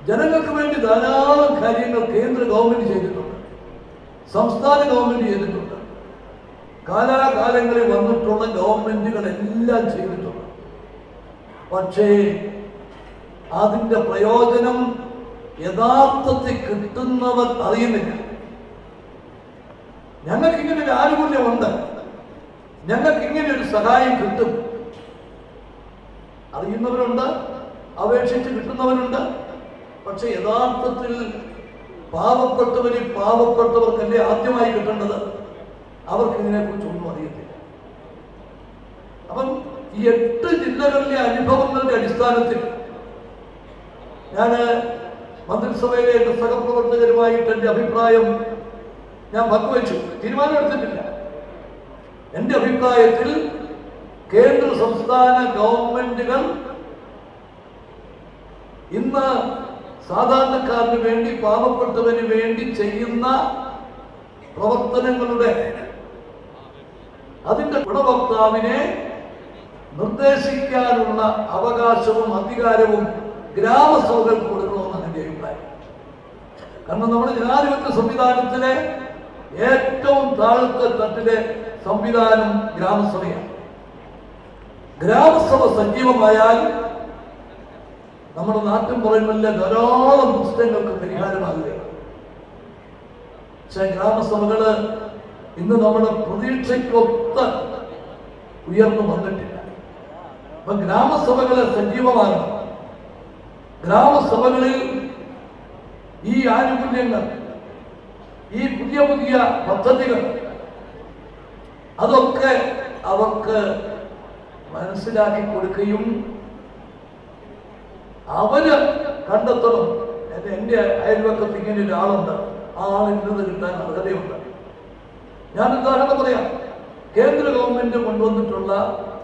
ജനങ്ങൾക്ക് വേണ്ടി ധാരാളം കാര്യങ്ങൾ കേന്ദ്ര ഗവൺമെന്റ് ചെയ്തിട്ടുണ്ട്, സംസ്ഥാന ഗവൺമെന്റ് ചെയ്തിട്ടുണ്ട്, കാലാകാലങ്ങളിൽ വന്നിട്ടുള്ള ഗവൺമെന്റുകളെല്ലാം ചെയ്തിട്ടുണ്ട്. പക്ഷേ അതിന്റെ പ്രയോജനം യഥാർത്ഥത്തിൽ കിട്ടുന്നവർ അറിയുന്നില്ല. ഞങ്ങൾക്ക് ഇങ്ങനെ ഒരു ആനുകൂല്യമുണ്ട്, ഞങ്ങൾക്ക് ഇങ്ങനെ ഒരു സഹായം കിട്ടും, അറിയുന്നവരുണ്ട്, അപേക്ഷിച്ച് കിട്ടുന്നവരുണ്ട്. പക്ഷെ യഥാർത്ഥത്തിൽ പാവപ്പെട്ടവർക്കല്ലേ ആദ്യമായി കിട്ടേണ്ടത്. അവർക്ക് ഇതിനെക്കുറിച്ചൊന്നും അറിയത്തില്ല. അപ്പം ഈ 8 ജില്ലകളിലെ അനുഭവങ്ങളുടെ അടിസ്ഥാനത്തിൽ ഞാൻ മന്ത്രിസഭയിലെ സഹപ്രവർത്തകരുമായിട്ട് എൻ്റെ അഭിപ്രായം ഞാൻ പങ്കുവച്ചു. തീരുമാനമെടുത്തിട്ടില്ല. എൻ്റെ അഭിപ്രായത്തിൽ കേന്ദ്ര സംസ്ഥാന ഗവൺമെന്റുകൾ ഇന്ന് സാധാരണക്കാരന് വേണ്ടി, പാവപ്പെട്ടവന് വേണ്ടി ചെയ്യുന്ന പ്രവർത്തനങ്ങളുടെ അതിന്റെ ഗുണഭോക്താവിനെ നിർദ്ദേശിക്കാനുള്ള അവകാശവും അധികാരവും ഗ്രാമസഭകൾക്ക് കൊടുക്കണമെന്നാണ് എൻ്റെ അഭിപ്രായം. കാരണം നമ്മുടെ ജനാധിപത്യ സംവിധാനത്തിലെ ഏറ്റവും താഴത്തെ തട്ടിലെ സംവിധാനം ഗ്രാമസഭയാണ്. ഗ്രാമസഭ സജീവമായാൽ നമ്മുടെ നാട്ടിൻപുറങ്ങളിലെ ധാരാളം പ്രശ്നങ്ങൾക്ക് പരിഹാരമാകുകയാണ്. പക്ഷെ ഗ്രാമസഭകള് ഇന്ന് നമ്മുടെ പ്രതീക്ഷയ്ക്കൊത്ത് ഉയർന്നു വന്നിട്ടില്ല. അപ്പൊ ഗ്രാമസഭകളെ സജീവമാകണം. ഗ്രാമസഭകളിൽ ഈ ആനുകൂല്യങ്ങൾ, ഈ പുതിയ പുതിയ പദ്ധതികൾ അതൊക്കെ അവർക്ക് മനസ്സിലാക്കി കൊടുക്കുകയും അവര് കണ്ടെത്തണം. എൻ്റെ അയൽവക്കത്ത് ഇങ്ങനെ ഒരാളുണ്ട്, ആ ആൾ ഇന്നത് കിട്ടാൻ അർഹതയുണ്ട്. ഞാൻ ഉദാഹരണം പറയാം. കേന്ദ്ര ഗവൺമെന്റ് കൊണ്ടുവന്നിട്ടുള്ള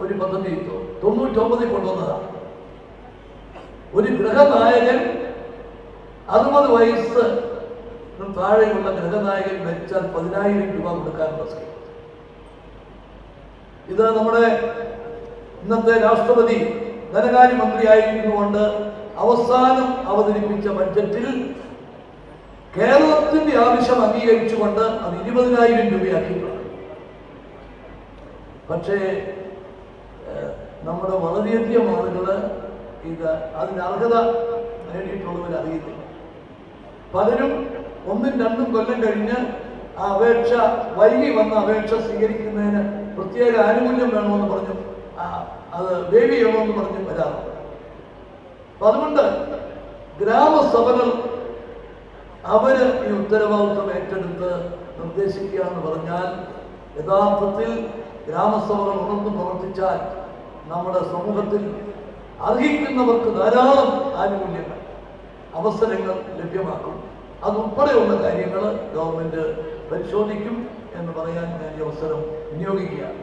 ഒരു പദ്ധതി 99 കൊണ്ടുവന്നതാണ്. ഒരു ഗൃഹനായകൻ 60 വയസ്സ് താഴെയുള്ള ഗൃഹനായകൻ മരിച്ചാൽ 10,000 രൂപ കൊടുക്കാനുള്ള സ്കീം. ഇത് നമ്മുടെ ഇന്നത്തെ രാഷ്ട്രപതി ധനകാര്യമന്ത്രിയായിരുന്നുകൊണ്ട് അവസാനം അവതരിപ്പിച്ച ബഡ്ജറ്റിൽ കേരളത്തിന്റെ ആവശ്യം അംഗീകരിച്ചുകൊണ്ട് അത് 20,000 രൂപയാക്കിയിട്ടുണ്ട്. പക്ഷേ നമ്മുടെ വളരെയധികം ആളുകൾ ഇത് അതിന് അർഹത നേടിയിട്ടുള്ളവർ അറിയുന്നില്ല. പലരും 1-2 കൊല്ലം കഴിഞ്ഞ് ആ അപേക്ഷ വൈകി വന്ന അപേക്ഷ സ്വീകരിക്കുന്നതിന് പ്രത്യേക ആനുകൂല്യം വേണമെന്ന് പറഞ്ഞു, അത് വേവ് ചെയ്യണമെന്ന് പറഞ്ഞ് വരാറുണ്ട്. അപ്പൊ അതുകൊണ്ട് ഗ്രാമസഭകൾ അവര് ഈ ഉത്തരവാദിത്വം ഏറ്റെടുത്ത് നിർദ്ദേശിക്കുക എന്ന് പറഞ്ഞാൽ യഥാർത്ഥത്തിൽ ഗ്രാമസഭകൾ ഉണർന്നു പ്രവർത്തിച്ചാൽ നമ്മുടെ സമൂഹത്തിൽ അർഹിക്കുന്നവർക്ക് ധാരാളം ആനുകൂല്യങ്ങൾ, അവസരങ്ങൾ ലഭ്യമാക്കും. അതുൾപ്പെടെയുള്ള കാര്യങ്ങൾ ഗവൺമെന്റ് പരിശോധിക്കും എന്ന് പറയാൻ ഞാൻ ഈ അവസരം വിനിയോഗിക്കുകയാണ്.